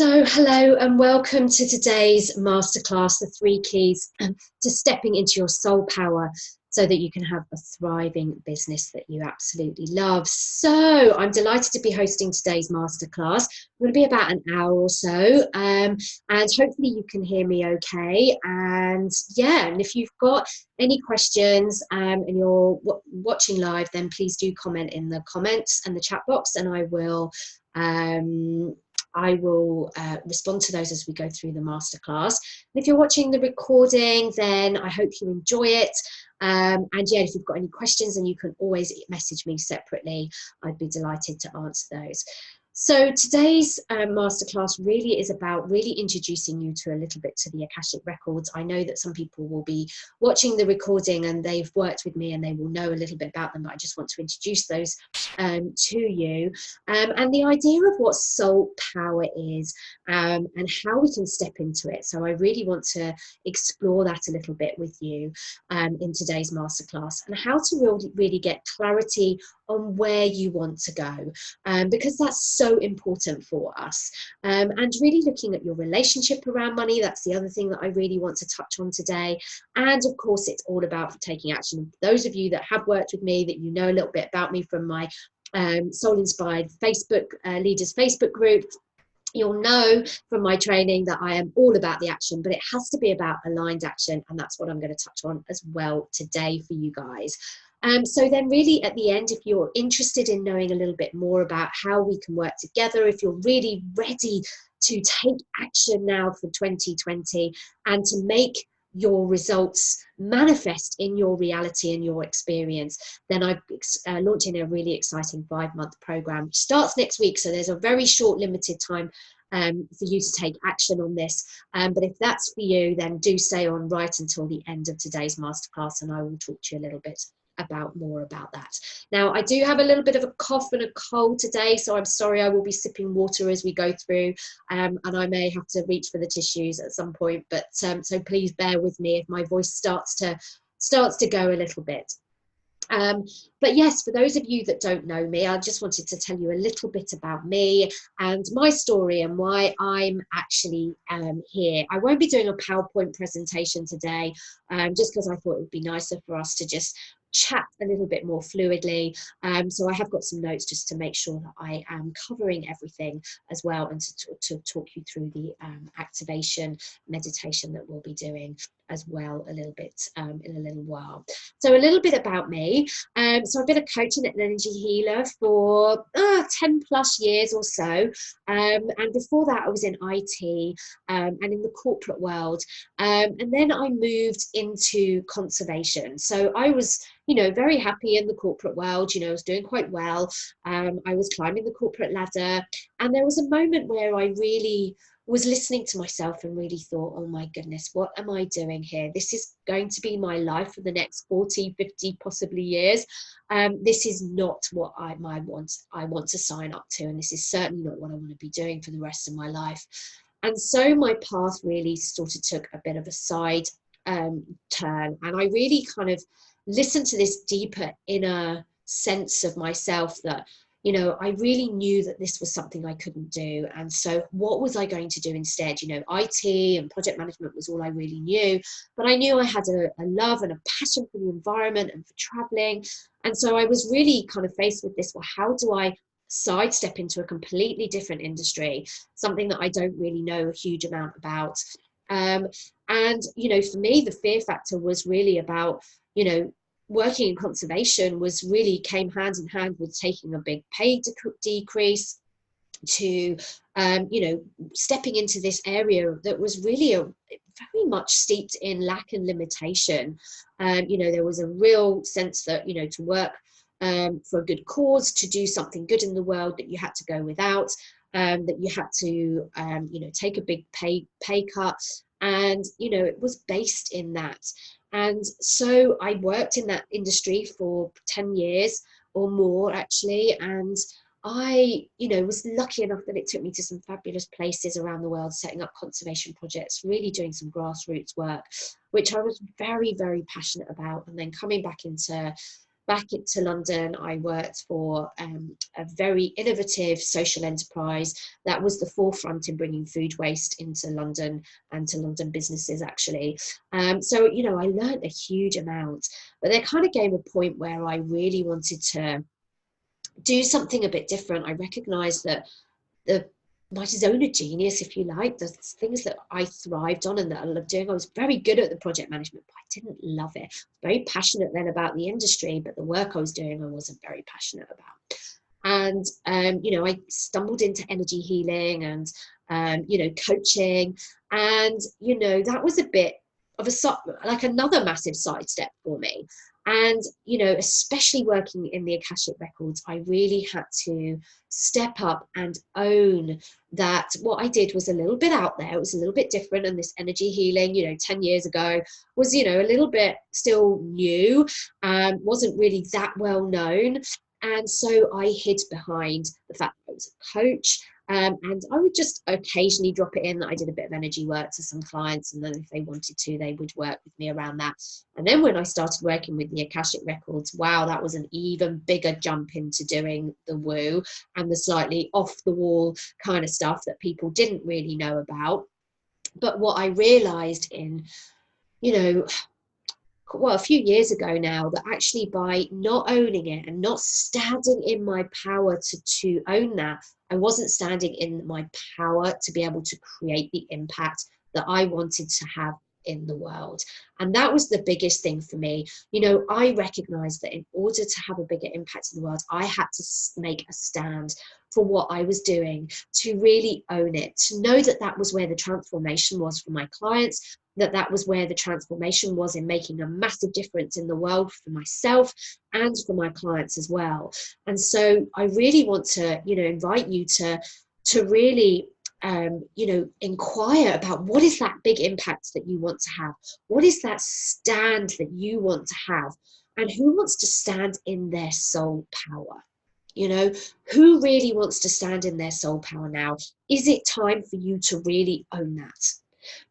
Hello and welcome to today's masterclass, the 3 keys to stepping into your soul power so that you can have a thriving business that you absolutely love. So I'm delighted to be hosting today's masterclass. It's going to be about an hour or so, and hopefully you can hear me okay. And yeah, and if you've got any questions and you're watching live, then please do comment in the comments and the chat box, and I will respond to those as we go through the masterclass. And if you're watching the recording, then I hope you enjoy it. And yeah, if you've got any questions, then you can always message me separately. I'd be delighted to answer those. So today's masterclass really is about really introducing you to a little bit to the Akashic Records. I know that some people will be watching the recording and they've worked with me and they will know a little bit about them, but I just want to introduce those to you. And the idea of what soul power is and how we can step into it. So I really want to explore that a little bit with you in today's masterclass, and how to really get clarity on where you want to go, because that's so important for us. And really looking at your relationship around money, that's the other thing that I really want to touch on today. And of course, it's all about taking action. Those of you that have worked with me, that you know a little bit about me from my Soul Inspired Facebook Leaders Facebook group, you'll know from my training that I am all about the action, but it has to be about aligned action. And that's what I'm going to touch on as well today for you guys. So then really at the end, if you're interested in knowing a little bit more about how we can work together, if you're really ready to take action now for 2020 and to make your results manifest in your reality and your experience, then I'm launching a really exciting 5-month program which starts next week. So there's a very short limited time for you to take action on this, but if that's for you, then do stay on right until the end of today's masterclass, and I will talk to you a little bit more about that. Now, I do have a little bit of a cough and a cold today, so I'm sorry. I will be sipping water as we go through, and I may have to reach for the tissues at some point, but so please bear with me if my voice starts to go a little bit. But yes, for those of you that don't know me, I just wanted to tell you a little bit about me and my story and why I'm actually here. I won't be doing a PowerPoint presentation today, just because I thought it would be nicer for us to just chat a little bit more fluidly. So I have got some notes just to make sure that I am covering everything as well, and to talk you through the activation meditation that we'll be doing as well a little bit in a little while. So a little bit about me. So I've been a coach and an energy healer for 10 plus years or so. And before that, I was in IT and in the corporate world. And then I moved into conservation. So I was, very happy in the corporate world. I was doing quite well. I was climbing the corporate ladder. And there was a moment where I really was listening to myself and really thought, oh my goodness, what am I doing here? This is going to be my life for the next 40, 50, possibly years. This is not what I want to sign up to. And this is certainly not what I want to be doing for the rest of my life. And so my path really sort of took a bit of a side turn. And I really kind of listened to this deeper inner sense of myself that, I really knew that this was something I couldn't do. And so what was I going to do instead? IT and project management was all I really knew, but I knew I had a love and a passion for the environment and for traveling. And so I was really kind of faced with this, well, how do I sidestep into a completely different industry, something that I don't really know a huge amount about? And, for me, the fear factor was really about, working in conservation came hand in hand with taking a big pay decrease to, stepping into this area that was really very much steeped in lack and limitation. There was a real sense that, to work for a good cause, to do something good in the world, that you had to go without, that you had to, take a big pay cut. And, it was based in that. And so I worked in that industry for 10 years or more, actually. And I, was lucky enough that it took me to some fabulous places around the world, setting up conservation projects, really doing some grassroots work, which I was very, very passionate about. And then coming back back into London, I worked for a very innovative social enterprise that was the forefront in bringing food waste into London and to London businesses, actually. So, you know, I learned a huge amount, but there kind of came a point where I really wanted to do something a bit different. I recognized that my zone of genius, if you like, the things that I thrived on and that I loved doing, I was very good at the project management, but I didn't love it. I was very passionate then about the industry, but the work I was doing, I wasn't very passionate about. And, you know, I stumbled into energy healing and, you know, coaching. And, you know, that was a bit of like another massive sidestep for me. And, you know, especially working in the Akashic Records, I really had to step up and own that what I did was a little bit out there. It was a little bit different. And this energy healing, you know, 10 years ago was, you know, a little bit still new, wasn't really that well known. And so I hid behind the fact that I was a coach. And I would just occasionally drop it in that I did a bit of energy work to some clients. And then if they wanted to, they would work with me around that. And then when I started working with the Akashic Records, wow, that was an even bigger jump into doing the woo and the slightly off the wall kind of stuff that people didn't really know about. But what I realized in, you know, well, a few years ago now, that actually by not owning it and not standing in my power to own that, I wasn't standing in my power to be able to create the impact that I wanted to have in the world. And that was the biggest thing for me. You know, I recognized that in order to have a bigger impact in the world, I had to make a stand for what I was doing, to really own it, to know that that was where the transformation was for my clients, that was where the transformation was in making a massive difference in the world for myself and for my clients as well. And so I really want to, you know, invite you to really you know, inquire about what is that big impact that you want to have? What is that stand that you want to have? And who wants to stand in their soul power? You know, who really wants to stand in their soul power now? Is it time for you to really own that?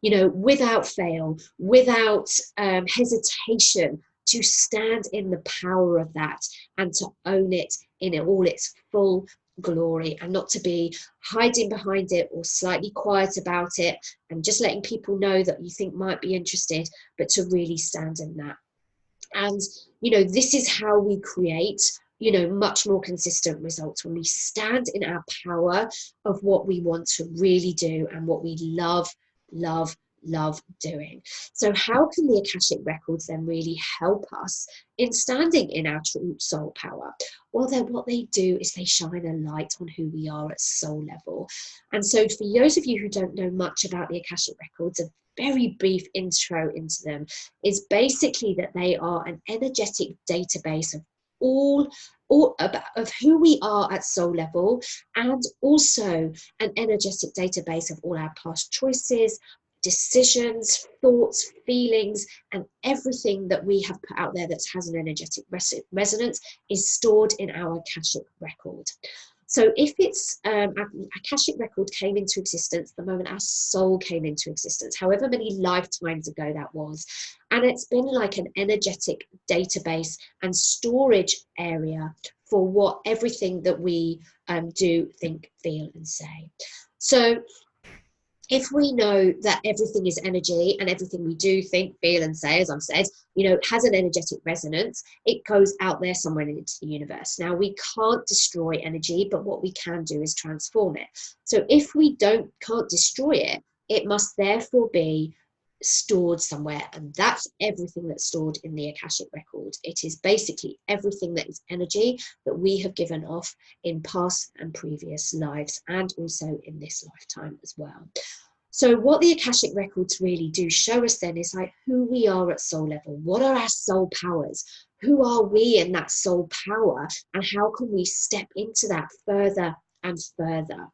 You know, without fail, without hesitation, to stand in the power of that and to own it in all its full glory, and not to be hiding behind it or slightly quiet about it and just letting people know that you think might be interested, but to really stand in that. And, you know, this is how we create, you know, much more consistent results, when we stand in our power of what we want to really do and what we love doing. So how can the Akashic Records then really help us in standing in our true soul power? Well, what they do is they shine a light on who we are at soul level. And so for those of you who don't know much about the Akashic Records, a very brief intro into them is basically that they are an energetic database of all of who we are at soul level, and also an energetic database of all our past choices, decisions, thoughts, feelings, and everything that we have put out there that has an energetic resonance is stored in our Akashic record. So if it's Akashic record came into existence the moment our soul came into existence, however many lifetimes ago that was, and it's been like an energetic database and storage area for what everything that we do, think, feel, and say. So if we know that everything is energy and everything we do, think, feel, and say, as I've said, you know, has an energetic resonance, it goes out there somewhere into the universe. Now, we can't destroy energy, but what we can do is transform it. So if we can't destroy it, it must therefore be stored somewhere, and that's everything that's stored in the Akashic record. It is basically everything that is energy that we have given off in past and previous lives, and also in this lifetime as well. So what the Akashic records really do show us then is like who we are at soul level. What are our soul powers? Who are we in that soul power, and how can we step into that further and further?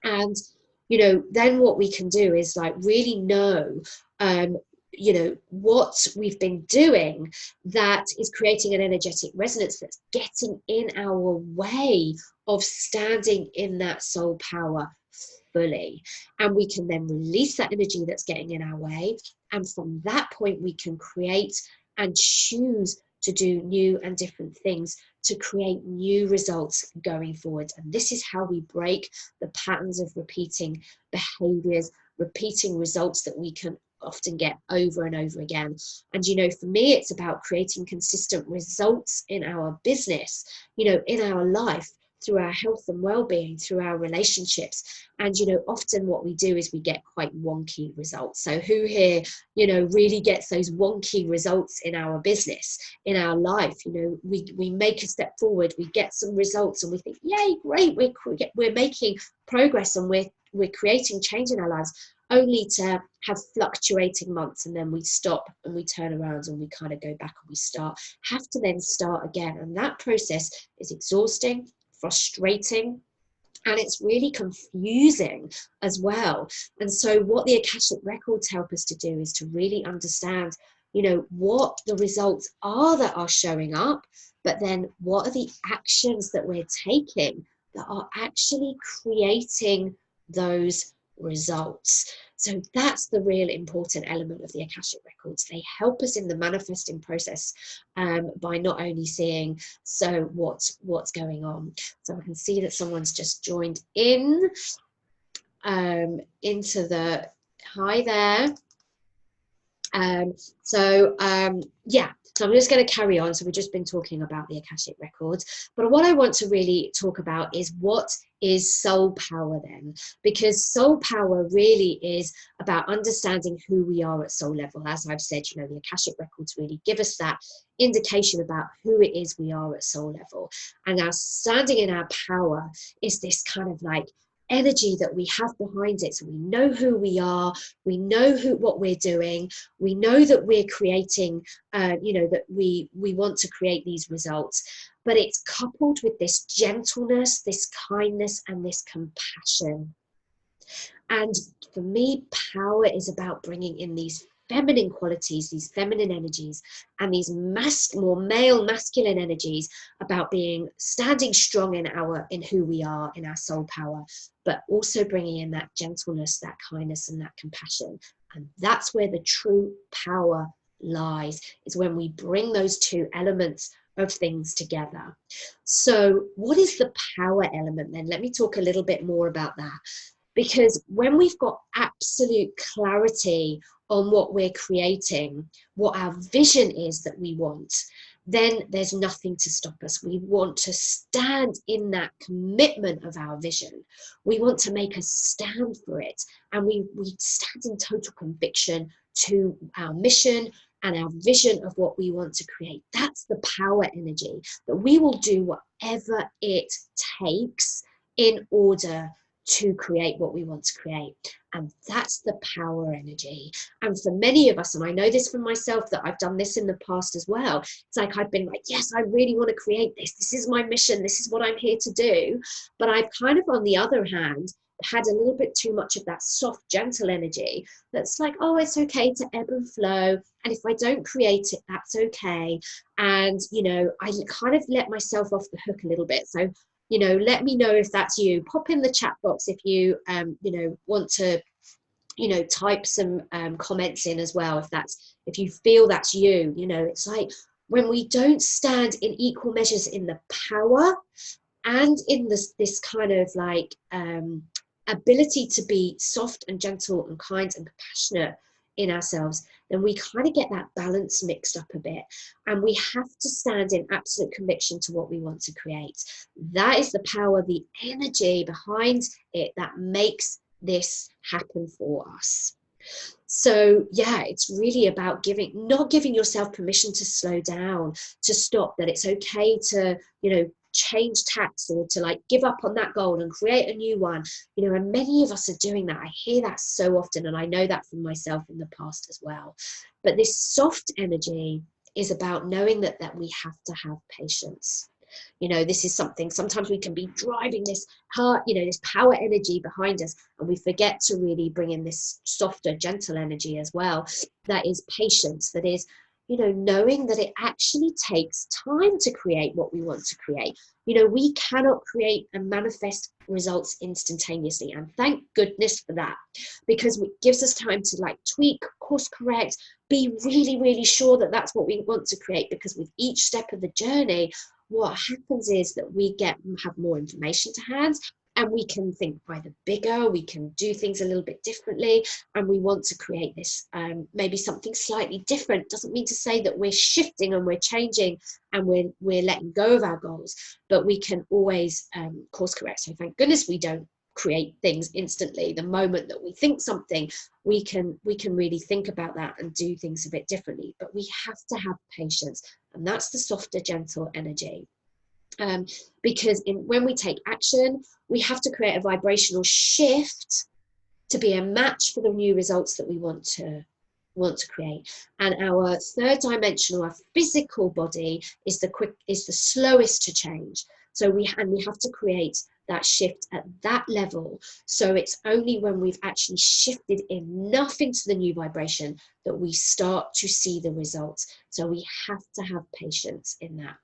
And you know, then what we can do is like really know, you know, what we've been doing that is creating an energetic resonance that's getting in our way of standing in that soul power fully. And we can then release that energy that's getting in our way. And from that point, we can create and choose to do new and different things, to create new results going forward. And this is how we break the patterns of repeating behaviors, repeating results that we can often get over and over again. And, you know, for me, it's about creating consistent results in our business, you know, in our life, through our health and well-being, through our relationships. And, you know, often what we do is we get quite wonky results. So who here, you know, really gets those wonky results in our business, in our life? You know, we make a step forward, we get some results, and we think, yay, great, we're making progress, and we're creating change in our lives, only to have fluctuating months, and then we stop and we turn around and we kind of go back and we have to then start again. And that process is exhausting, frustrating, and it's really confusing as well. And so what the Akashic Records help us to do is to really understand, you know, what the results are that are showing up, but then what are the actions that we're taking that are actually creating those results. So that's the real important element of the Akashic Records. They help us in the manifesting process by not only seeing what's going on. So I can see that someone's just joined in into the hi there. Yeah, so I'm just going to carry on. So we've just been talking about the Akashic Records, but what I want to really talk about is, what is soul power then? Because soul power really is about understanding who we are at soul level. As I've said, you know, the Akashic Records really give us that indication about who it is we are at soul level. And our standing in our power is this kind of like energy that we have behind it. So we know who we are, we know what we're doing, we know that we're creating, you know, that we want to create these results, but it's coupled with this gentleness, this kindness, and this compassion. And for me, power is about bringing in these feminine qualities, these feminine energies, and these more male masculine energies, about standing strong in who we are, in our soul power, but also bringing in that gentleness, that kindness, and that compassion. And that's where the true power lies, is when we bring those two elements of things together. So what is the power element then? Let me talk a little bit more about that. Because when we've got absolute clarity on what we're creating, what our vision is that we want, then there's nothing to stop us. We want to stand in that commitment of our vision. We want to make a stand for it. And we stand in total conviction to our mission and our vision of what we want to create. That's the power energy, that we will do whatever it takes in order to create what we want to create. And that's the power energy. And for many of us, and I know this for myself, that I've done this in the past as well, it's like I've been like, yes, I really want to create this. This is my mission. This is what I'm here to do. But I've kind of, on the other hand, had a little bit too much of that soft, gentle energy that's like, oh, it's okay to ebb and flow. And if I don't create it, that's okay. And, you know, I kind of let myself off the hook a little bit. So, you know, let me know if that's you. Pop in the chat box if you, you know, want to, you know, type some comments in as well. If you feel that's you, you know, it's like when we don't stand in equal measures in the power and in this kind of like ability to be soft and gentle and kind and compassionate in ourselves, then we kind of get that balance mixed up a bit. And we have to stand in absolute conviction to what we want to create. That is the power, the energy behind it that makes this happen for us. So yeah, it's really about not giving yourself permission to slow down, to stop, that it's okay to, you know, change tacks, or to like give up on that goal and create a new one, you know. And many of us are doing that. I hear that so often, and I know that from myself in the past as well. But this soft energy is about knowing that we have to have patience. You know, this is something, sometimes we can be driving this heart, you know, this power energy behind us, and we forget to really bring in this softer, gentle energy as well. That is patience. That is, you know, knowing that it actually takes time to create what we want to create. You know, we cannot create and manifest results instantaneously, and thank goodness for that, because it gives us time to like tweak, course correct, be really, really sure that that's what we want to create. Because with each step of the journey, what happens is that we have more information to hand, and we can think either bigger, we can do things a little bit differently, and we want to create this maybe something slightly different. Doesn't mean to say that we're shifting and we're changing and we're letting go of our goals, but we can always course correct. So thank goodness we don't create things instantly. The moment that we think something, we can really think about that and do things a bit differently. But we have to have patience, and that's the softer, gentle energy. Because when we take action, we have to create a vibrational shift to be a match for the new results that we want to create. And our third dimensional, our physical body, is the slowest to change. So we have to create that shift at that level. So it's only when we've actually shifted enough into the new vibration that we start to see the results. So we have to have patience in that.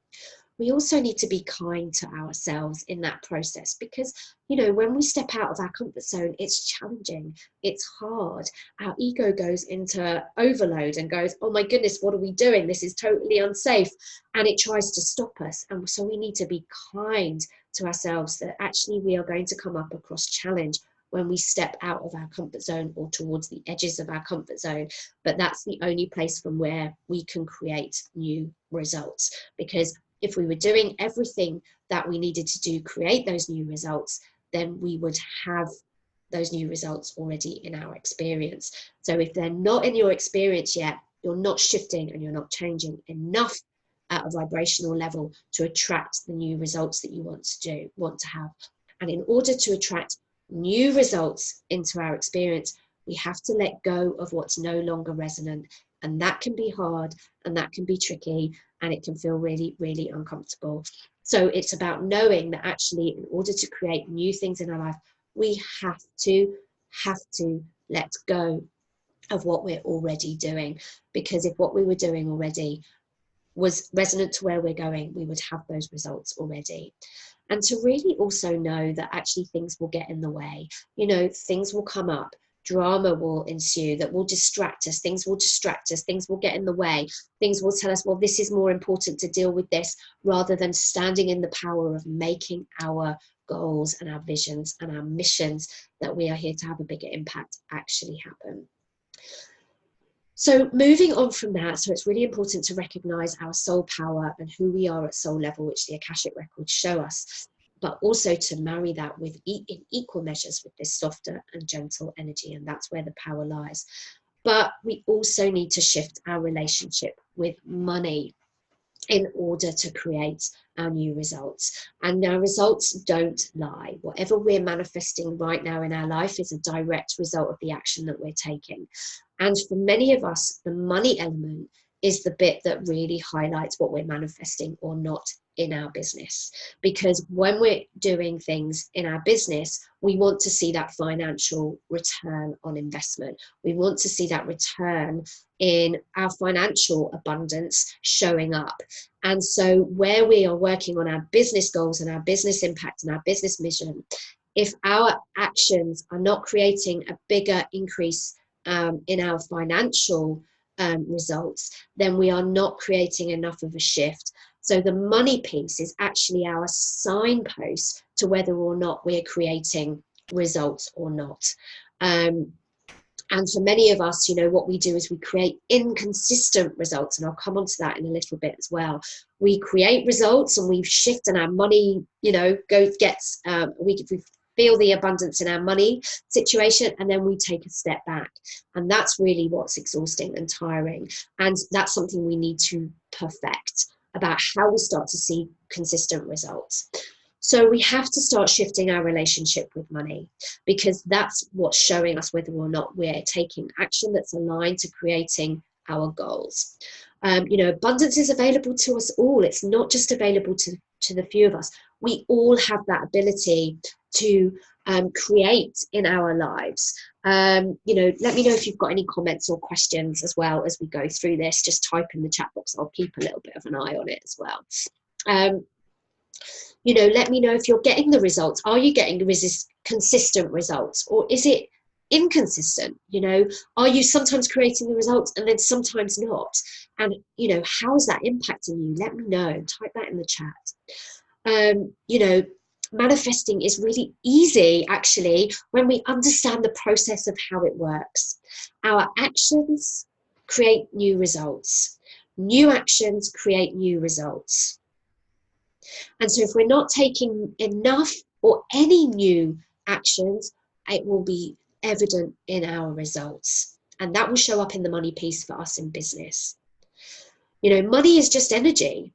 We also need to be kind to ourselves in that process, because, you know, when we step out of our comfort zone, it's challenging, it's hard. Our ego goes into overload and goes, oh my goodness, what are we doing? This is totally unsafe. And it tries to stop us. And so we need to be kind to ourselves that actually we are going to come up across challenge when we step out of our comfort zone or towards the edges of our comfort zone. But that's the only place from where we can create new results. Because if we were doing everything that we needed to do, create those new results, then we would have those new results already in our experience. So if they're not in your experience yet, you're not shifting and you're not changing enough at a vibrational level to attract the new results that you want to have. And in order to attract new results into our experience, we have to let go of what's no longer resonant. And that can be hard, and that can be tricky, and it can feel really, really uncomfortable. So it's about knowing that actually, in order to create new things in our life, we have to let go of what we're already doing. Because if what we were doing already was resonant to where we're going, we would have those results already. And to really also know that actually things will get in the way. You know, things will come up. Drama will ensue that will distract us. Things will distract us. Things will get in the way. Things will tell us, well, this is more important to deal with this, rather than standing in the power of making our goals and our visions and our missions that we are here to have a bigger impact actually happen. So moving on from that, so it's really important to recognize our soul power and who we are at soul level, which the Akashic Records show us, but also to marry that with in equal measures with this softer and gentle energy, and that's where the power lies. But we also need to shift our relationship with money in order to create our new results. And our results don't lie. Whatever we're manifesting right now in our life is a direct result of the action that we're taking. And for many of us, the money element is the bit that really highlights what we're manifesting or not in our business. Because when we're doing things in our business, we want to see that financial return on investment. We want to see that return in our financial abundance showing up. And so where we are working on our business goals and our business impact and our business mission, if our actions are not creating a bigger increase in our financial results, then we are not creating enough of a shift. So the money piece is actually our signpost to whether or not we're creating results or not. And for many of us, you know, what we do is we create inconsistent results, and I'll come on to that in a little bit as well. We create results and we shift, and our money, you know, we feel the abundance in our money situation, and then we take a step back. And that's really what's exhausting and tiring. And that's something we need to perfect, about how we start to see consistent results. So we have to start shifting our relationship with money, because that's what's showing us whether or not we're taking action that's aligned to creating our goals. You know, abundance is available to us all. It's not just available to the few of us. We all have that ability to create in our lives. You know, let me know if you've got any comments or questions as well as we go through this. Just type in the chat box. I'll keep a little bit of an eye on it as well. You know, let me know if you're getting the results. Are you getting consistent results, or is it inconsistent? You know, are you sometimes creating the results and then sometimes not? And, you know, how is that impacting you? Let me know. Type that in the chat. You know, manifesting is really easy, actually, when we understand the process of how it works. Our actions create new results. New actions create new results. And so if we're not taking enough or any new actions, it will be evident in our results. And that will show up in the money piece for us in business. You know, money is just energy.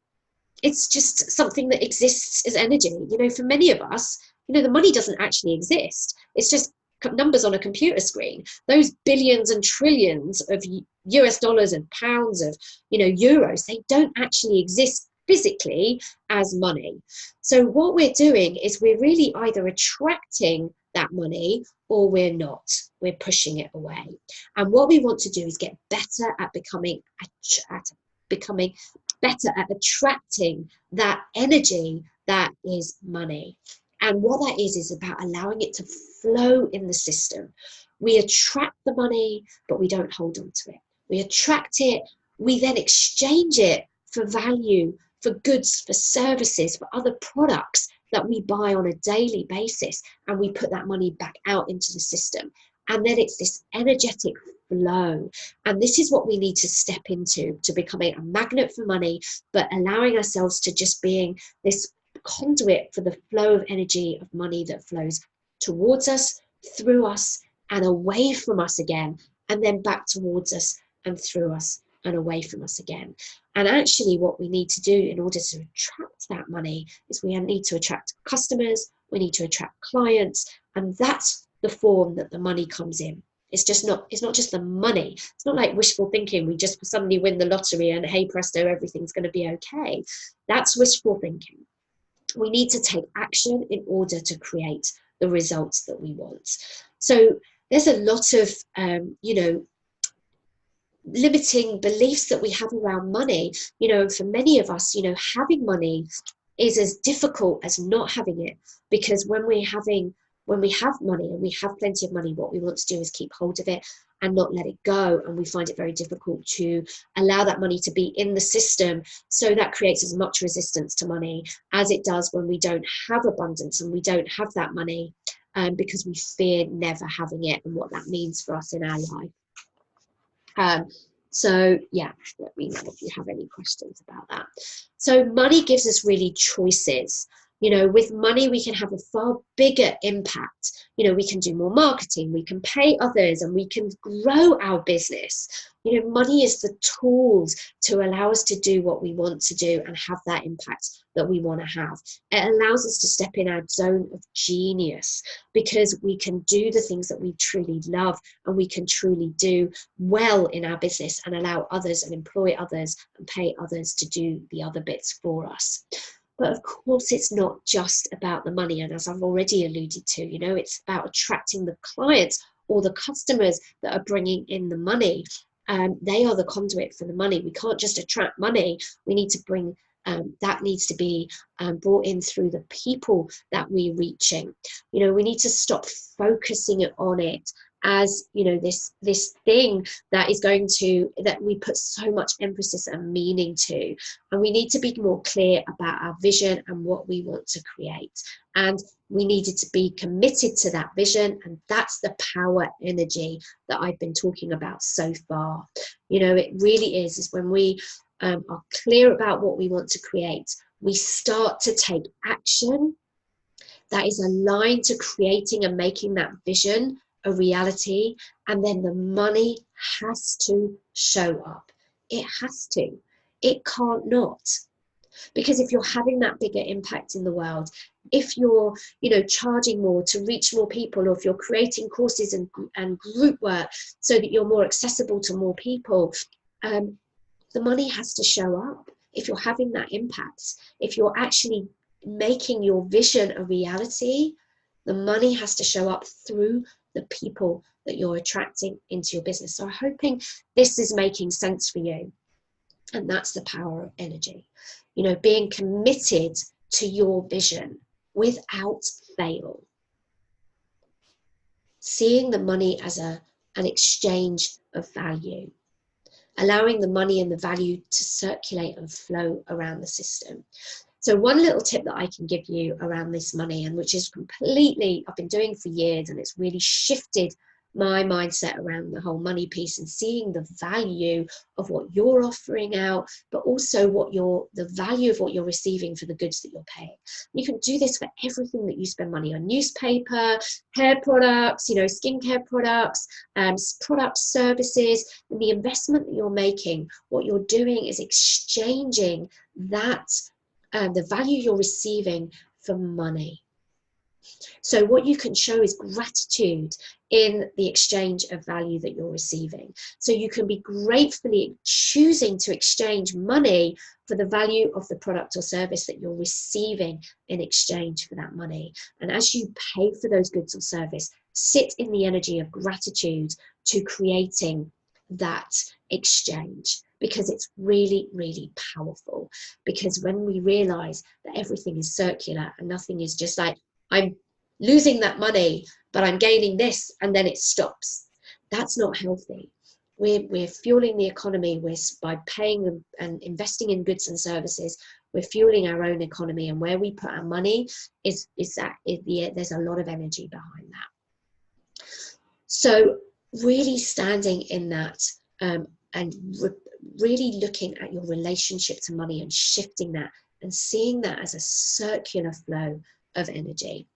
It's just something that exists as energy. You know, for many of us, you know, the money doesn't actually exist. It's just numbers on a computer screen. Those billions and trillions of US dollars and pounds of, you know, euros, they don't actually exist physically as money. So what we're doing is we're really either attracting that money or we're not. We're pushing it away. And what we want to do is get better at becoming better at attracting that energy that is money. And what that is about allowing it to flow in the system. We attract the money, but we don't hold on to it. We attract it, we then exchange it for value, for goods, for services, for other products that we buy on a daily basis, and we put that money back out into the system. And then it's this energetic flow. And this is what we need to step into, to becoming a magnet for money, but allowing ourselves to just being this conduit for the flow of energy of money that flows towards us, through us, and away from us again, and then back towards us and through us and away from us again. And actually what we need to do in order to attract that money is we need to attract customers, we need to attract clients, and that's the form that the money comes in. It's not just the money. It's not like wishful thinking. We just suddenly win the lottery and hey presto, everything's going to be okay. That's wishful thinking. We need to take action in order to create the results that we want. So there's a lot of, you know, limiting beliefs that we have around money. You know, for many of us, you know, having money is as difficult as not having it, because when we have money and we have plenty of money, what we want to do is keep hold of it and not let it go. And we find it very difficult to allow that money to be in the system. So that creates as much resistance to money as it does when we don't have abundance and we don't have that money, because we fear never having it and what that means for us in our life. So yeah, let me know if you have any questions about that. So money gives us really choices. You know, with money, we can have a far bigger impact. You know, we can do more marketing, we can pay others, and we can grow our business. You know, money is the tools to allow us to do what we want to do and have that impact that we want to have. It allows us to step in our zone of genius, because we can do the things that we truly love and we can truly do well in our business and allow others and employ others and pay others to do the other bits for us. But of course, it's not just about the money. And as I've already alluded to, you know, it's about attracting the clients or the customers that are bringing in the money. They are the conduit for the money. We can't just attract money. We need to bring, that needs to be brought in through the people that we're reaching. You know, we need to stop focusing on it as, you know, this thing that is going to, that we put so much emphasis and meaning to. And we need to be more clear about our vision and what we want to create. And we needed to be committed to that vision. And that's the power energy that I've been talking about so far. You know, it really is when we are clear about what we want to create, we start to take action that is aligned to creating and making that vision a reality, and then the money has to show up. It has to. It can't not. Because if you're having that bigger impact in the world, if you're, you know, charging more to reach more people, or if you're creating courses and group work so that you're more accessible to more people, the money has to show up. If you're having that impact, if you're actually making your vision a reality, The money has to show up through the people that you're attracting into your business. So I'm hoping this is making sense for you. And that's the power of energy. You know, being committed to your vision without fail. Seeing the money as an exchange of value. Allowing the money and the value to circulate and flow around the system. So one little tip that I can give you around this money, and which is completely, I've been doing for years, and it's really shifted my mindset around the whole money piece and seeing the value of what you're offering out, but also the value of what you're receiving for the goods that you're paying. You can do this for everything that you spend money on: newspaper, hair products, you know, skincare products, services, and the investment that you're making. What you're doing is exchanging that the value you're receiving for money. So what you can show is gratitude in the exchange of value that you're receiving. So you can be gratefully choosing to exchange money for the value of the product or service that you're receiving in exchange for that money. And as you pay for those goods or service, sit in the energy of gratitude to creating that exchange, because it's really, really powerful. Because when we realize that everything is circular and nothing is just like, I'm losing that money, but I'm gaining this, and then it stops. That's not healthy. We're fueling the economy by paying and investing in goods and services. We're fueling our own economy, and where we put our money there's a lot of energy behind that. So really standing in that and really looking at your relationship to money and shifting that and seeing that as a circular flow of energy.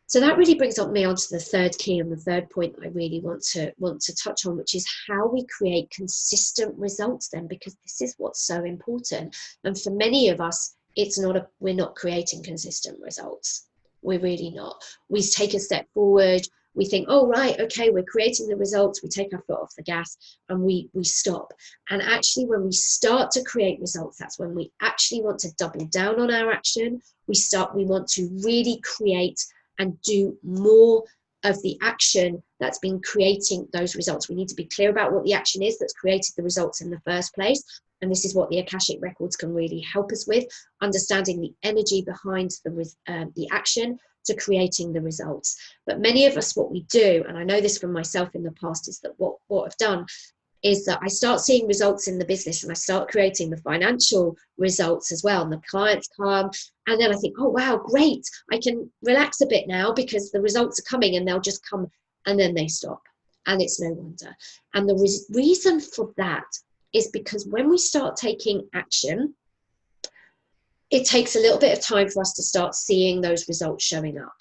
So that really brings me on to the third key and the third point I really want to touch on, which is how we create consistent results then, because this is what's so important. And for many of us, we're not creating consistent results. We're really not. We take a step forward. We think, oh, right, okay, we're creating the results. We take our foot off the gas and we stop. And actually, when we start to create results, that's when we actually want to double down on our action. We want to really create and do more of the action that's been creating those results. We need to be clear about what the action is that's created the results in the first place. And this is what the Akashic Records can really help us with, understanding the energy behind the action to creating the results. But many of us, what we do, and I know this from myself in the past, is that what I've done is that I start seeing results in the business and I start creating the financial results as well. And the clients come, and then I think, oh, wow, great. I can relax a bit now because the results are coming, and they'll just come, and then they stop. And it's no wonder. And the reason for that is because when we start taking action, it takes a little bit of time for us to start seeing those results showing up.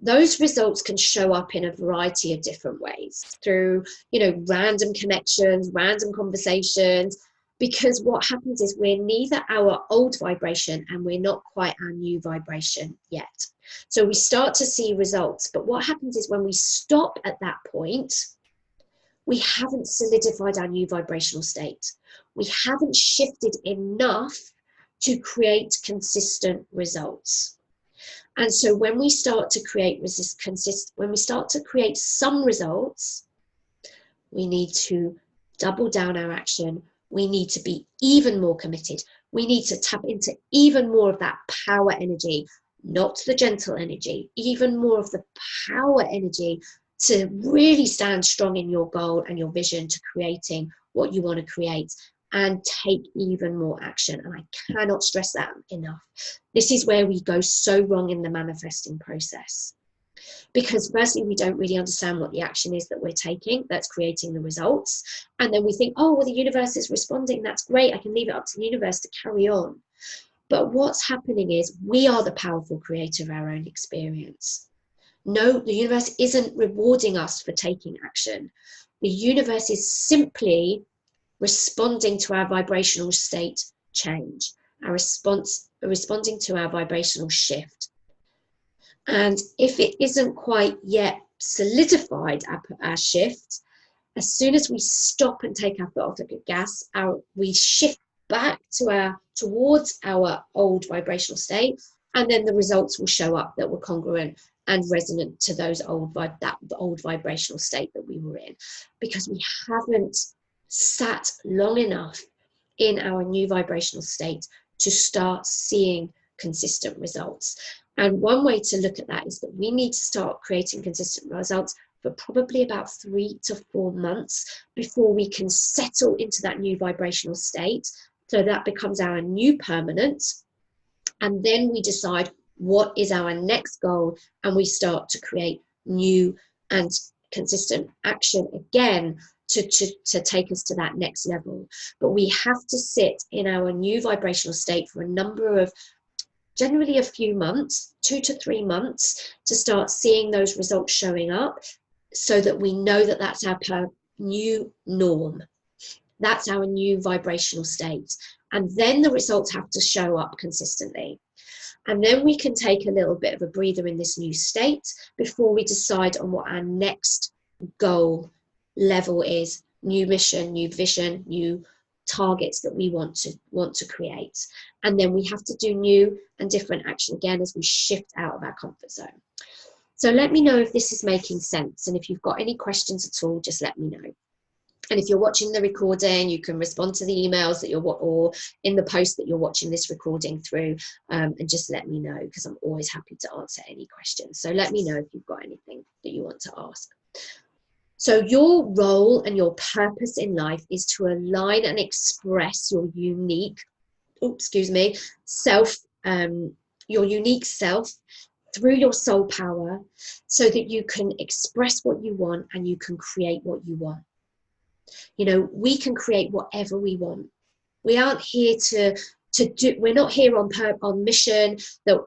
Those results can show up in a variety of different ways through, random connections, random conversations, because what happens is we're neither our old vibration and we're not quite our new vibration yet. So we start to see results, but what happens is when we stop at that point, we haven't solidified our new vibrational state. We haven't shifted enough to create consistent results. And so when we start to create some results, we need to double down our action. We need to be even more committed. We need to tap into even more of that power energy, not the gentle energy, even more of the power energy to really stand strong in your goal and your vision to creating what you want to create, and take even more action. And I cannot stress that enough. This is where we go so wrong in the manifesting process. Because firstly, we don't really understand what the action is that we're taking that's creating the results. And then we think, oh, well, the universe is responding. That's great. I can leave it up to the universe to carry on. But what's happening is we are the powerful creator of our own experience. No, the universe isn't rewarding us for taking action. The universe is simply responding to our vibrational state change, responding to our vibrational shift. And if it isn't quite yet solidified, our shift, as soon as we stop and take our foot off the gas, we shift back towards our old vibrational state, and then the results will show up that were congruent and resonant to those that old vibrational state that we were in, because we haven't sat long enough in our new vibrational state to start seeing consistent results. And one way to look at that is that we need to start creating consistent results for probably about 3 to 4 months before we can settle into that new vibrational state. So that becomes our new permanent. And then we decide what is our next goal, and we start to create new and consistent action again to take us to that next level. But we have to sit in our new vibrational state for a number of, generally a few months, 2 to 3 months, to start seeing those results showing up, so that we know that that's our new norm. That's our new vibrational state. And then the results have to show up consistently. And then we can take a little bit of a breather in this new state before we decide on what our next goal level is, new mission, new vision, new targets that we want to create. And then we have to do new and different action again as we shift out of our comfort zone. So let me know if this is making sense. And if you've got any questions at all, just let me know. And if you're watching the recording, you can respond to the emails that or in the post that you're watching this recording through, and just let me know, because I'm always happy to answer any questions. So let me know if you've got anything that you want to ask. So your role and your purpose in life is to align and express your unique, self, your unique self through your soul power, so that you can express what you want and you can create what you want. You know, we can create whatever we want. We aren't here to do, we're not here on mission that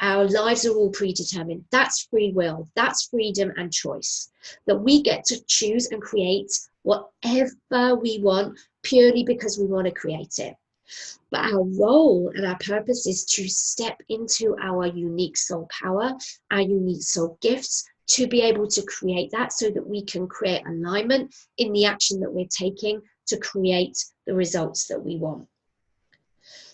our lives are all predetermined. That's free will, that's freedom and choice, that we get to choose and create whatever we want purely because we want to create it. But our role and our purpose is to step into our unique soul power, our unique soul gifts, to be able to create that, so that we can create alignment in the action that we're taking to create the results that we want.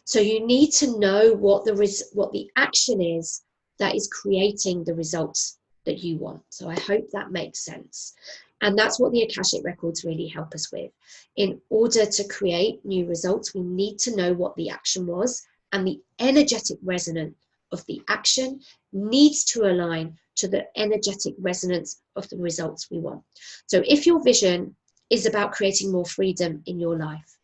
So you need to know what the action is that is creating the results that you want. So I hope that makes sense. And that's what the Akashic Records really help us with. In order to create new results, we need to know what the action was, and the energetic resonance of the action needs to align to the energetic resonance of the results we want. So if your vision is about creating more freedom in your life,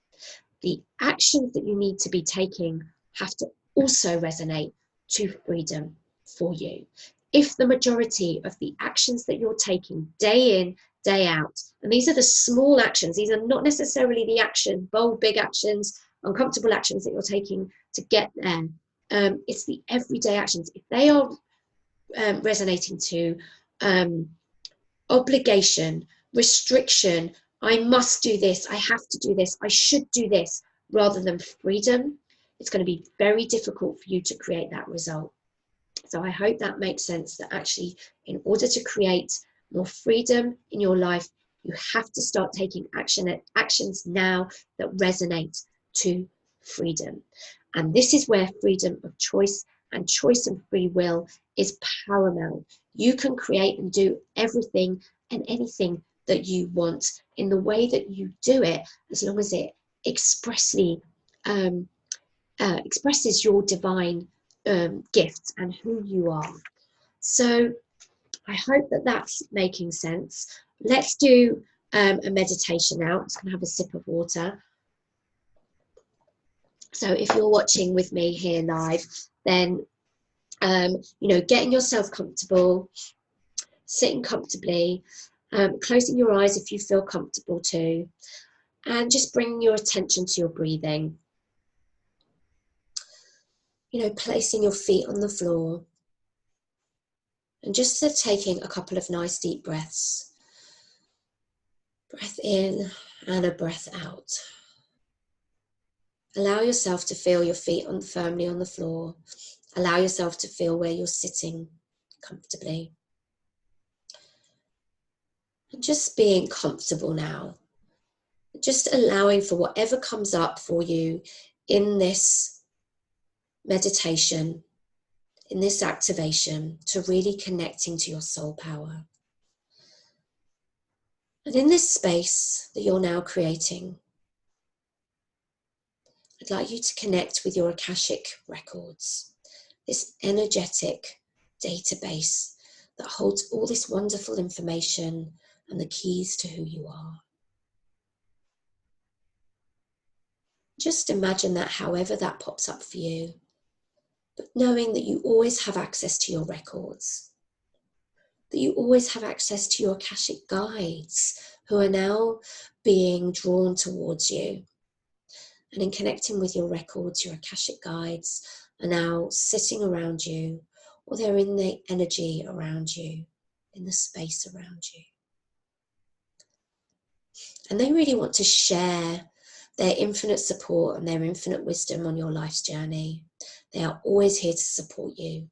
the actions that you need to be taking have to also resonate to freedom for you. If the majority of the actions that you're taking day in, day out, and these are the small actions, these are not necessarily the action, bold, big actions, uncomfortable actions that you're taking to get there. It's the everyday actions. If they are resonating to obligation, restriction, I must do this, I have to do this, I should do this, rather than freedom, it's going to be very difficult for you to create that result. So I hope that makes sense, that actually in order to create more freedom in your life, you have to start taking actions now that resonate to freedom. And this is where freedom of choice and choice and free will is paramount. You can create and do everything and anything that you want in the way that you do it, as long as it expresses your divine gifts and who you are. So I hope that that's making sense. Let's do a meditation now. I'm just going to have a sip of water. So if you're watching with me here live, then getting yourself comfortable, sitting comfortably, closing your eyes if you feel comfortable too, and just bringing your attention to your breathing. Placing your feet on the floor, and just taking a couple of nice deep breaths. Breath in and a breath out. Allow yourself to feel your feet firmly on the floor. Allow yourself to feel where you're sitting comfortably. And just being comfortable now. Just allowing for whatever comes up for you in this meditation, in this activation to really connecting to your soul power. And in this space that you're now creating, I'd like you to connect with your Akashic Records, this energetic database that holds all this wonderful information and the keys to who you are. Just imagine that however that pops up for you, but knowing that you always have access to your records, that you always have access to your Akashic guides who are now being drawn towards you. And in connecting with your records, your Akashic guides are now sitting around you, or they're in the energy around you, in the space around you. And they really want to share their infinite support and their infinite wisdom on your life's journey. They are always here to support you.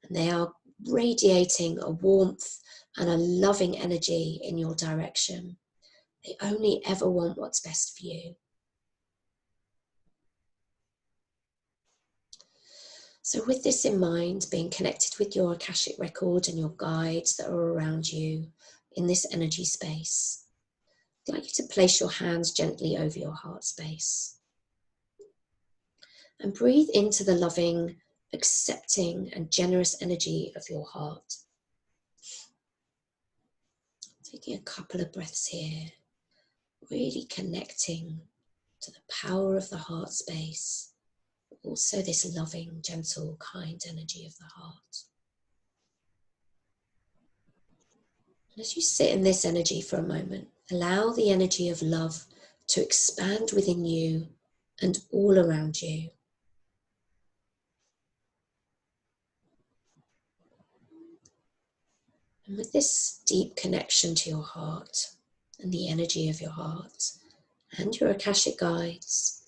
And they are radiating a warmth and a loving energy in your direction. They only ever want what's best for you. So with this in mind, being connected with your Akashic record and your guides that are around you in this energy space, I'd like you to place your hands gently over your heart space and breathe into the loving, accepting and generous energy of your heart. Taking a couple of breaths here, really connecting to the power of the heart space, but also this loving, gentle, kind energy of the heart. And as you sit in this energy for a moment, allow the energy of love to expand within you and all around you. And with this deep connection to your heart and the energy of your heart and your Akashic guides,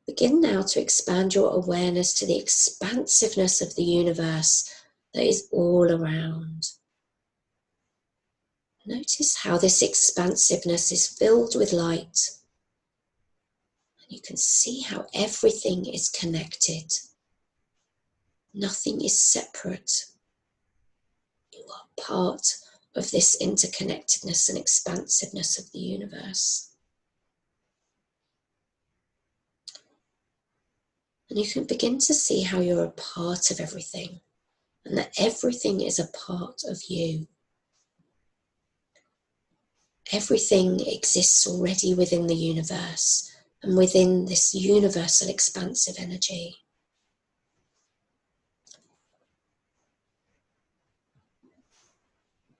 begin now to expand your awareness to the expansiveness of the universe that is all around. Notice how this expansiveness is filled with light. And you can see how everything is connected. Nothing is separate. You are part of this interconnectedness and expansiveness of the universe. And you can begin to see how you're a part of everything and that everything is a part of you. Everything exists already within the universe and within this universal expansive energy.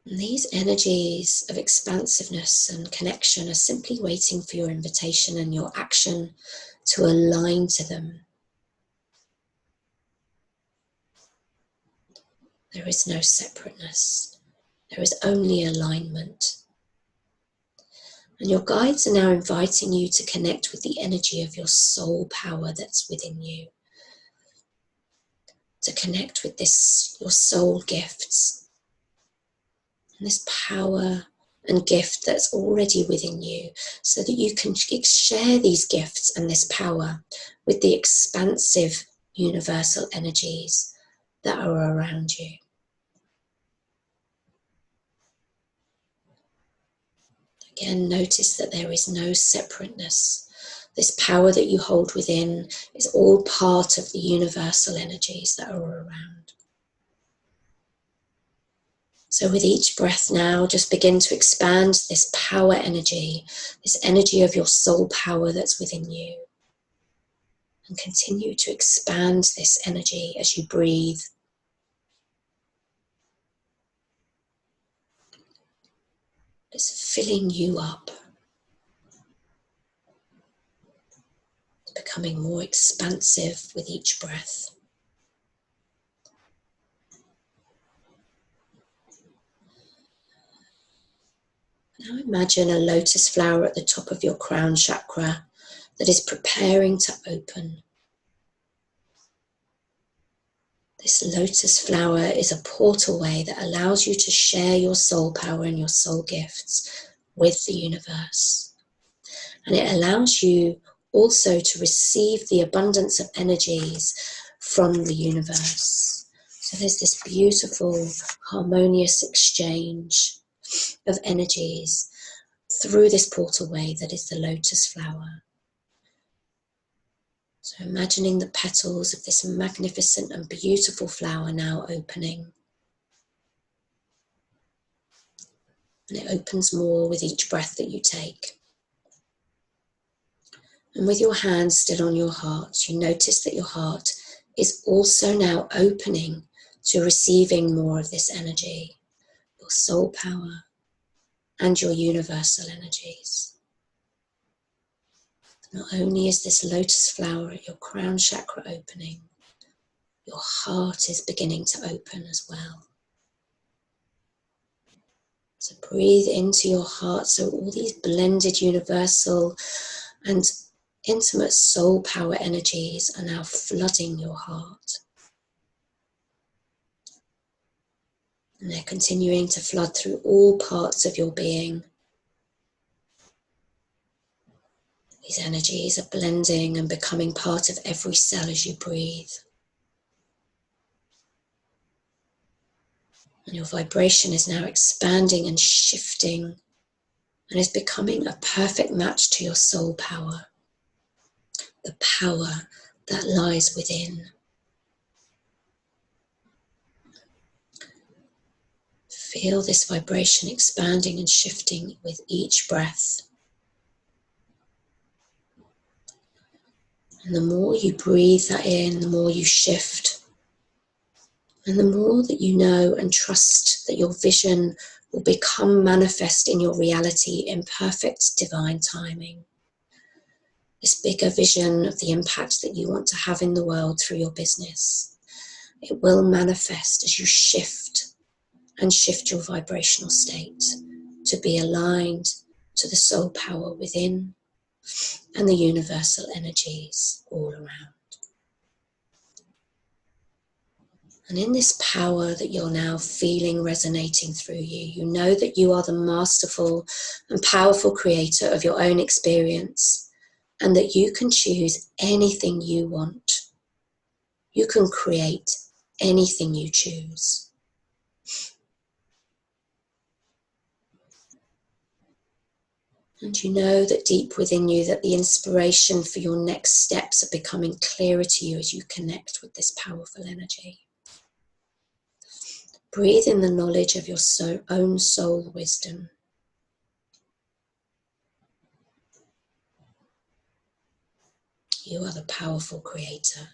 And these energies of expansiveness and connection are simply waiting for your invitation and your action to align to them. There is no separateness. There is only alignment. And your guides are now inviting you to connect with the energy of your soul power that's within you. To connect with this, your soul gifts. And this power and gift that's already within you, so that you can share these gifts and this power with the expansive universal energies that are around you. Again, notice that there is no separateness. This power that you hold within is all part of the universal energies that are around. So with each breath now, just begin to expand this power energy, this energy of your soul power that's within you. And continue to expand this energy as you breathe. It's filling you up. It's becoming more expansive with each breath. Now imagine a lotus flower at the top of your crown chakra that is preparing to open. This lotus flower is a portal way that allows you to share your soul power and your soul gifts with the universe. And it allows you also to receive the abundance of energies from the universe. So there's this beautiful, harmonious exchange of energies through this portal way that is the lotus flower. So imagining the petals of this magnificent and beautiful flower now opening. And it opens more with each breath that you take. And with your hands still on your heart, you notice that your heart is also now opening to receiving more of this energy, your soul power and your universal energies. Not only is this lotus flower at your crown chakra opening, your heart is beginning to open as well. So breathe into your heart, so all these blended universal and intimate soul power energies are now flooding your heart. And they're continuing to flood through all parts of your being. These energies are blending and becoming part of every cell as you breathe. And your vibration is now expanding and shifting and is becoming a perfect match to your soul power, the power that lies within. Feel this vibration expanding and shifting with each breath. And the more you breathe that in, the more you shift. And the more that you know and trust that your vision will become manifest in your reality in perfect divine timing. This bigger vision of the impact that you want to have in the world through your business. It will manifest as you shift and shift your vibrational state to be aligned to the soul power within and the universal energies all around. And in this power that you're now feeling resonating through you, you know that you are the masterful and powerful creator of your own experience and that you can choose anything you want. You can create anything you choose. And you know that deep within you that the inspiration for your next steps are becoming clearer to you as you connect with this powerful energy. Breathe in the knowledge of your own soul wisdom. You are the powerful creator.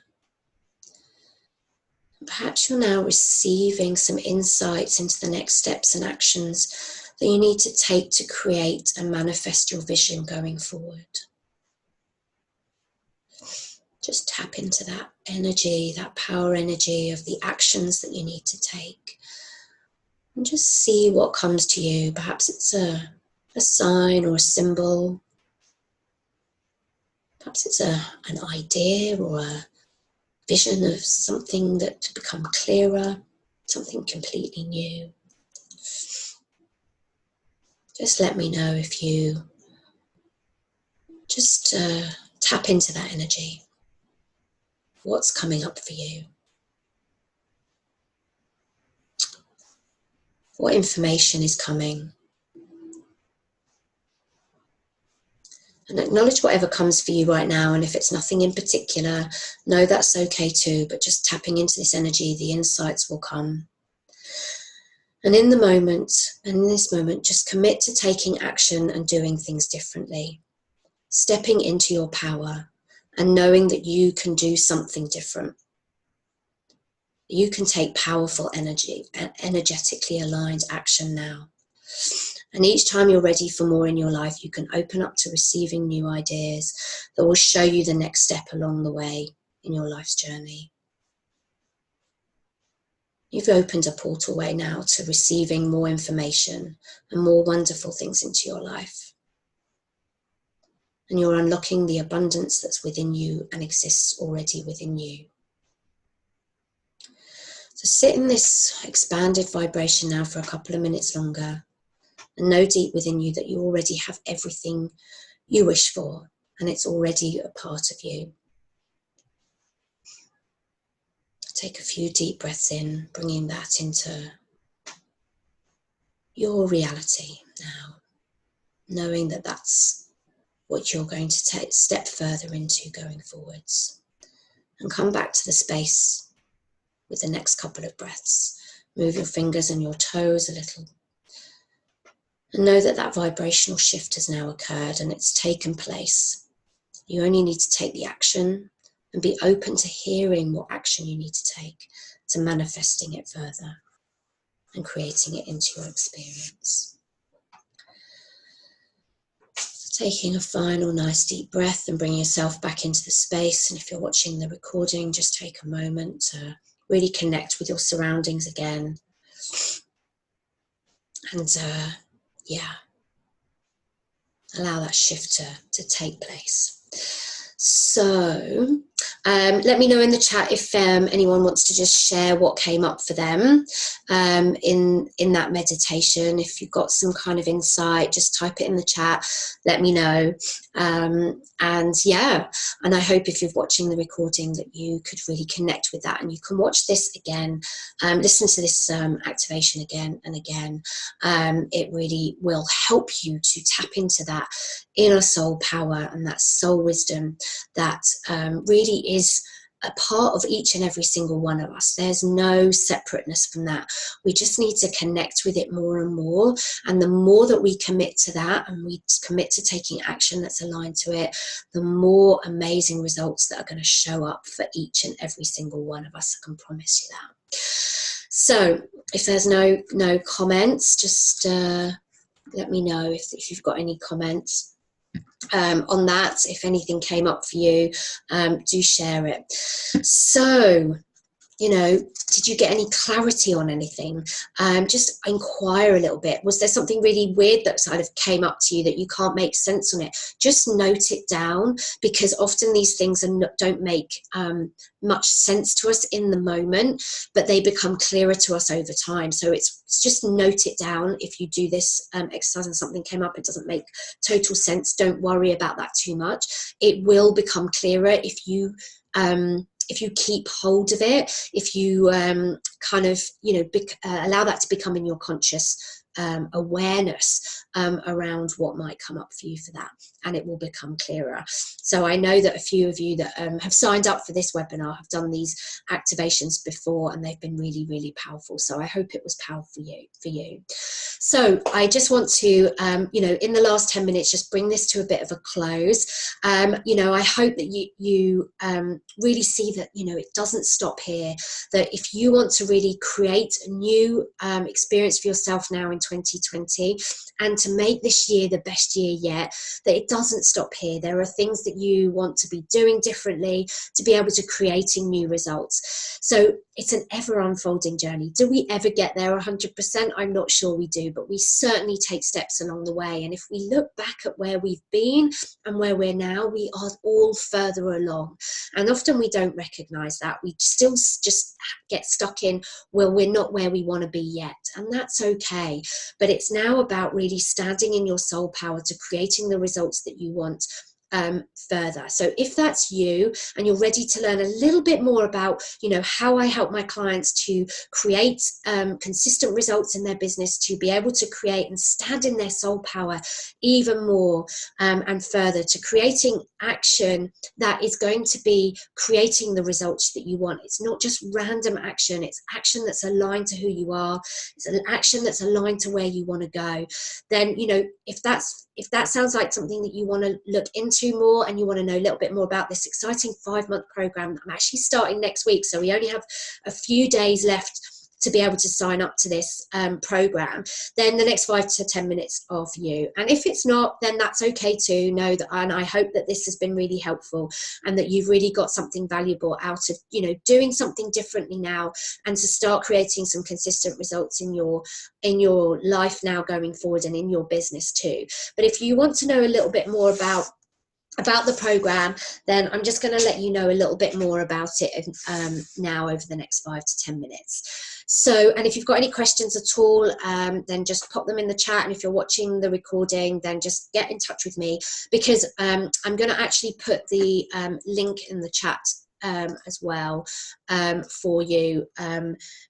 Perhaps you're now receiving some insights into the next steps and actions that you need to take to create and manifest your vision going forward. Just tap into that energy, that power energy of the actions that you need to take. And just see what comes to you. Perhaps it's a sign or a symbol. Perhaps it's an idea or a vision of something that to become clearer, something completely new. Just let me know if you just tap into that energy. What's coming up for you? What information is coming? And acknowledge whatever comes for you right now. And if it's nothing in particular, know that's okay too. But just tapping into this energy, the insights will come. And in this moment, just commit to taking action and doing things differently. Stepping into your power and knowing that you can do something different. You can take powerful energy and energetically aligned action now. And each time you're ready for more in your life, you can open up to receiving new ideas that will show you the next step along the way in your life's journey. You've opened a portal way now to receiving more information and more wonderful things into your life. And you're unlocking the abundance that's within you and exists already within you. So sit in this expanded vibration now for a couple of minutes longer. And know deep within you that you already have everything you wish for, and it's already a part of you. Take a few deep breaths in, bringing that into your reality now, knowing that that's what you're going to take step further into going forwards. And come back to the space with the next couple of breaths. Move your fingers and your toes a little. And know that that vibrational shift has now occurred and it's taken place. You only need to take the action and be open to hearing what action you need to take, to manifesting it further and creating it into your experience. Taking a final nice deep breath and bringing yourself back into the space. And if you're watching the recording, just take a moment to really connect with your surroundings again. And allow that shift to take place. So let me know in the chat if anyone wants to just share what came up for them in that meditation. If you've got some kind of insight, just type it in the chat, let me know. And I hope if you're watching the recording that you could really connect with that, and you can watch this again, listen to this activation again and again. It really will help you to tap into that inner soul power and that soul wisdom that really is a part of each and every single one of us. There's no separateness from that. We just need to connect with it more and more. And the more that we commit to that and we commit to taking action that's aligned to it, the more amazing results that are going to show up for each and every single one of us. I can promise you that. So if there's no comments, just let me know if you've got any comments on that. If anything came up for you, do share it. So, did you get any clarity on anything? Just inquire a little bit. Was there something really weird that sort of came up to you that you can't make sense on it? Just note it down, because often these things don't make much sense to us in the moment, but they become clearer to us over time. So it's just note it down. If you do this exercise and something came up, it doesn't make total sense, don't worry about that too much. It will become clearer if you keep hold of it, if you allow that to become in your conscious awareness around what might come up for you for that, and it will become clearer. So I know that a few of you that have signed up for this webinar have done these activations before, and they've been really, really powerful. So I hope it was powerful for you. So I just want to, in the last 10 minutes, just bring this to a bit of a close. I hope that you really see that, it doesn't stop here, that if you want to really create a new experience for yourself now in 2020, and to make this year the best year yet, that it doesn't stop here. There are things that you want to be doing differently to be able to creating new results. So it's an ever unfolding journey. Do we ever get there 100%? I'm not sure we do, but we certainly take steps along the way. And if we look back at where we've been and where we're now, we are all further along. And often we don't recognize that. We still just get stuck in, well, we're not where we want to be yet. And that's okay. But it's now about really standing in your soul power to creating the results that you want further. So if that's you and you're ready to learn a little bit more about, how I help my clients to create consistent results in their business, to be able to create and stand in their soul power even more and further, to creating action that is going to be creating the results that you want. It's not just random action, it's action that's aligned to who you are, it's an action that's aligned to where you want to go. Then, if that sounds like something that you want to look into more, and you want to know a little bit more about this exciting 5-month program that I'm actually starting next week, so we only have a few days left to be able to sign up to this program, then the next 5 to 10 minutes are for you. And if it's not, then that's okay too. Know that, and I hope that this has been really helpful, and that you've really got something valuable out of doing something differently now, and to start creating some consistent results in your life now going forward, and in your business too. But if you want to know a little bit more about the program, then I'm just going to let you know a little bit more about it now over the next 5 to 10 minutes. So, and if you've got any questions at all, then just pop them in the chat. And if you're watching the recording, then just get in touch with me, because I'm going to actually put the link in the chat as well for you,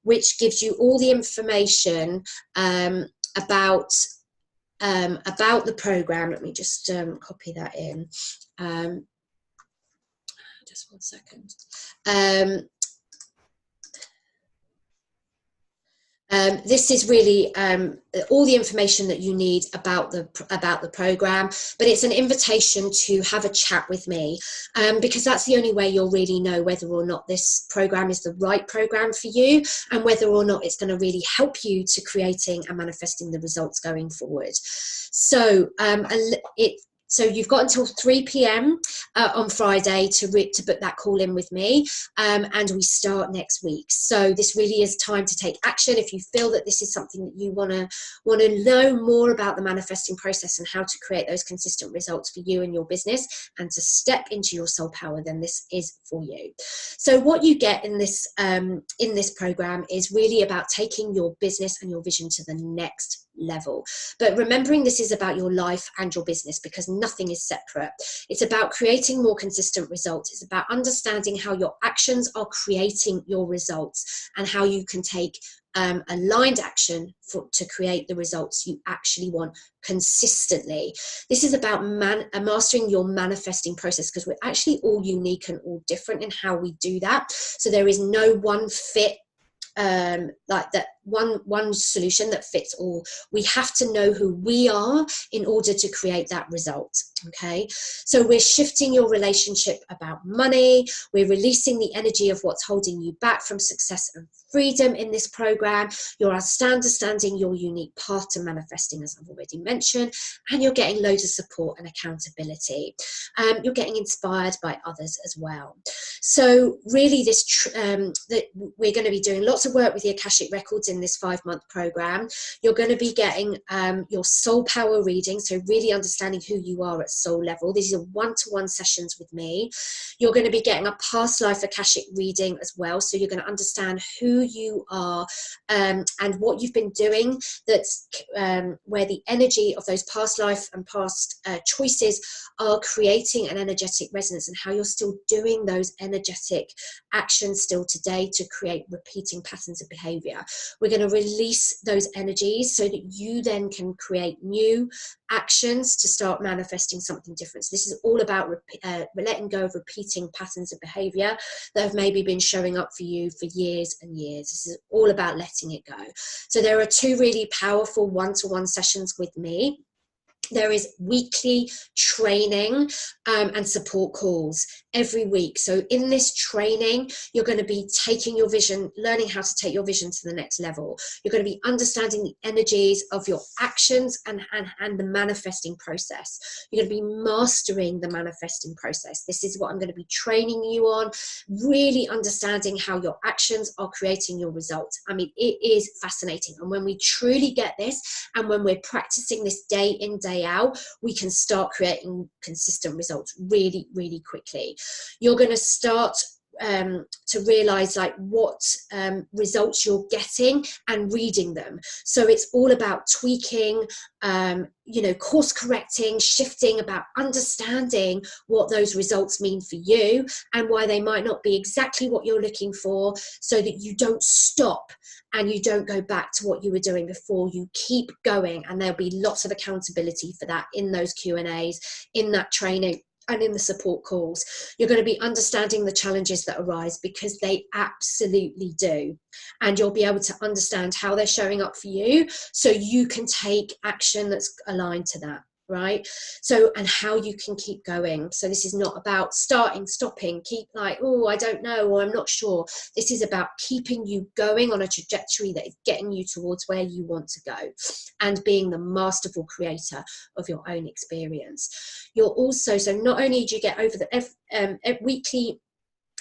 which gives you all the information about the program. Let me just copy that in. Just one second. This is really all the information that you need about the program, but it's an invitation to have a chat with me, because that's the only way you'll really know whether or not this program is the right program for you, and whether or not it's going to really help you to creating and manifesting the results going forward. So so you've got until 3 p.m. On Friday to book that call in with me, and we start next week. So this really is time to take action. If you feel that this is something that you want to know more about the manifesting process and how to create those consistent results for you and your business, and to step into your soul power, then this is for you. So what you get in this program is really about taking your business and your vision to the next level. But remembering this is about your life and your business, because nothing is separate. It's about creating more consistent results. It's about understanding how your actions are creating your results, and how you can take aligned action to create the results you actually want consistently. This is about mastering your manifesting process, because we're actually all unique and all different in how we do that. So there is no one fit, like that one solution that fits all. We have to know who we are in order to create that result. Okay, so we're shifting your relationship about money. We're releasing the energy of what's holding you back from success and freedom in this program. You're understanding your unique path to manifesting, as I've already mentioned, and you're getting loads of support and accountability. You're getting inspired by others as well. So really that we're going to be doing lots of work with the Akashic Records in this 5-month program. You're going to be getting your soul power reading, so really understanding who you are at soul level. These are one-to-one sessions with me. You're going to be getting a past life Akashic reading as well, so you're going to understand who you are and what you've been doing, that's where the energy of those past life and past choices are creating an energetic resonance, and how you're still doing those energetic actions still today to create repeating patterns of behavior. We're going to release those energies so that you then can create new actions to start manifesting something different. So this is all about letting go of repeating patterns of behavior that have maybe been showing up for you for years and years. This is all about letting it go. So there are 2 really powerful one-to-one sessions with me. There is weekly training and support calls every week. So in this training, you're going to be taking your vision, learning how to take your vision to the next level. You're going to be understanding the energies of your actions and the manifesting process. You're going to be mastering the manifesting process. This is what I'm going to be training you on, really understanding how your actions are creating your results. I mean, it is fascinating. And when we truly get this, and when we're practicing this day in, day out, we can start creating consistent results really, really quickly. You're going to start to realize like what results you're getting and reading them. So it's all about tweaking, course correcting, shifting, about understanding what those results mean for you and why they might not be exactly what you're looking for, so that you don't stop and you don't go back to what you were doing before. You keep going, and there'll be lots of accountability for that in those Q&As, in that training, and in the support calls. You're going to be understanding the challenges that arise, because they absolutely do. And you'll be able to understand how they're showing up for you, so you can take action that's aligned to that, right? So, and how you can keep going. So this is not about starting, stopping, keep like, oh, I don't know, or I'm not sure. This is about keeping you going on a trajectory that is getting you towards where you want to go, and being the masterful creator of your own experience. You're also, so not only do you get over the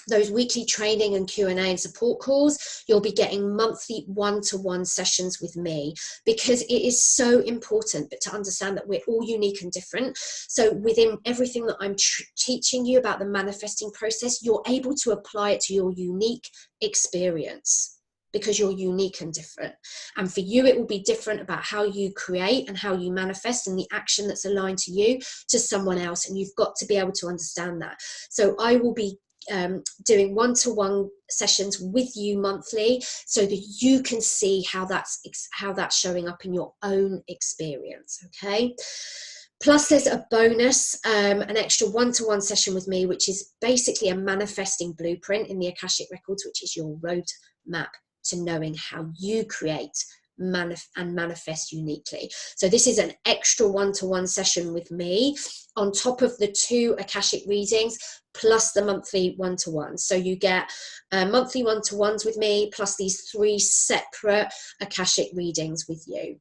those weekly training and Q&A and support calls, you'll be getting monthly one-to-one sessions with me, because it is so important but to understand that we're all unique and different. So within everything that I'm teaching you about the manifesting process, you're able to apply it to your unique experience, because you're unique and different. And for you, it will be different about how you create and how you manifest, and the action that's aligned to you, to someone else. And you've got to be able to understand that. So I will be doing one-to-one sessions with you monthly, so that you can see how that's showing up in your own experience. Okay. Plus, there's a bonus, an extra one-to-one session with me, which is basically a manifesting blueprint in the Akashic Records, which is your roadmap to knowing how you create and manifest uniquely. So this is an extra one-to-one session with me on top of the 2 Akashic readings plus the monthly one-to-ones. So you get monthly one-to-ones with me plus these 3 separate Akashic readings with you.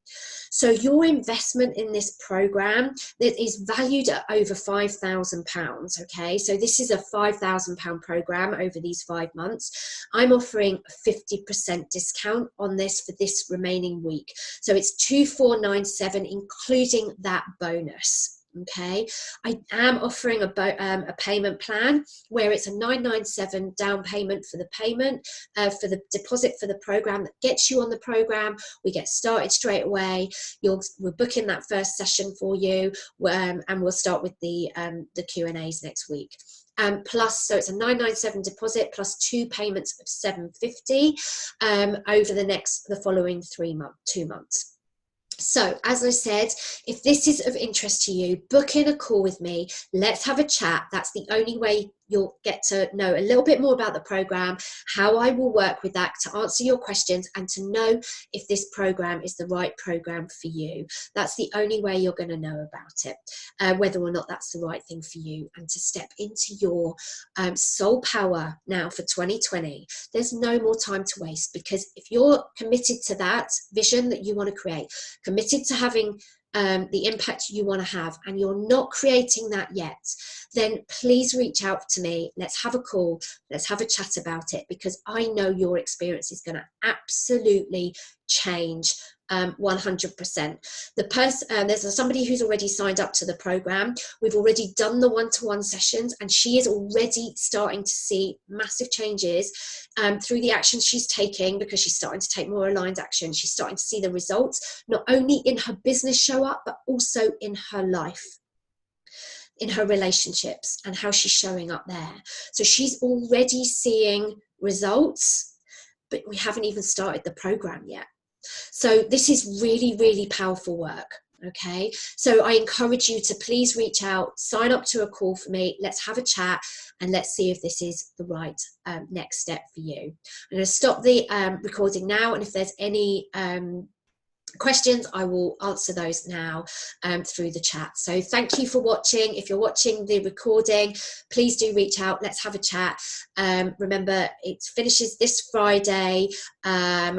So your investment in this program that is valued at over £5,000. Okay, so this is a £5,000 program over these 5 months. I'm offering a 50% discount on this for this remaining week. So it's 2497, including that bonus. Okay, I am offering a payment plan where it's a 997 down payment for the payment, for the deposit for the program that gets you on the program. We get started straight away. We're booking that first session for you, and we'll start with the Q&As next week. Plus, so it's a 997 deposit plus 2 payments of 750 over the following 2 months. So, as I said, if this is of interest to you, book in a call with me. Let's have a chat. That's the only way you'll get to know a little bit more about the program, how I will work with that to answer your questions, and to know if this program is the right program for you. That's the only way you're going to know about it, whether or not that's the right thing for you, and to step into your soul power now for 2020. There's no more time to waste, because if you're committed to that vision that you want to create, committed to having the impact you want to have, and you're not creating that yet, then please reach out to me. Let's have a call. Let's have a chat about it, because I know your experience is going to absolutely change 100%. There's somebody who's already signed up to the program. We've already done the one-to-one sessions, and she is already starting to see massive changes through the actions she's taking, because she's starting to take more aligned action. She's starting to see the results, not only in her business show up, but also in her life, in her relationships, and how she's showing up there. So she's already seeing results, but we haven't even started the program yet. So this is really, really powerful work. Okay, so I encourage you to please reach out, sign up to a call for me. Let's have a chat, and let's see if this is the right next step for you. I'm going to stop the recording now, and if there's any questions, I will answer those now through the chat. So thank you for watching. If you're watching the recording, please do reach out. Let's have a chat. Remember, it finishes this Friday,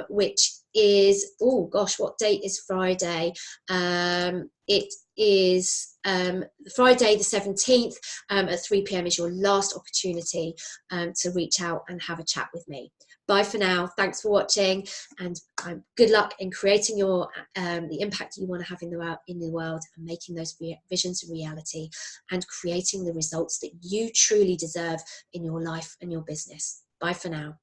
which is, oh gosh, what date is Friday? It is Friday the 17th at 3 p.m. is your last opportunity to reach out and have a chat with me. Bye for now. Thanks for watching, and good luck in creating your the impact you want to have in the world, and making those visions a reality, and creating the results that you truly deserve in your life and your business. Bye for now.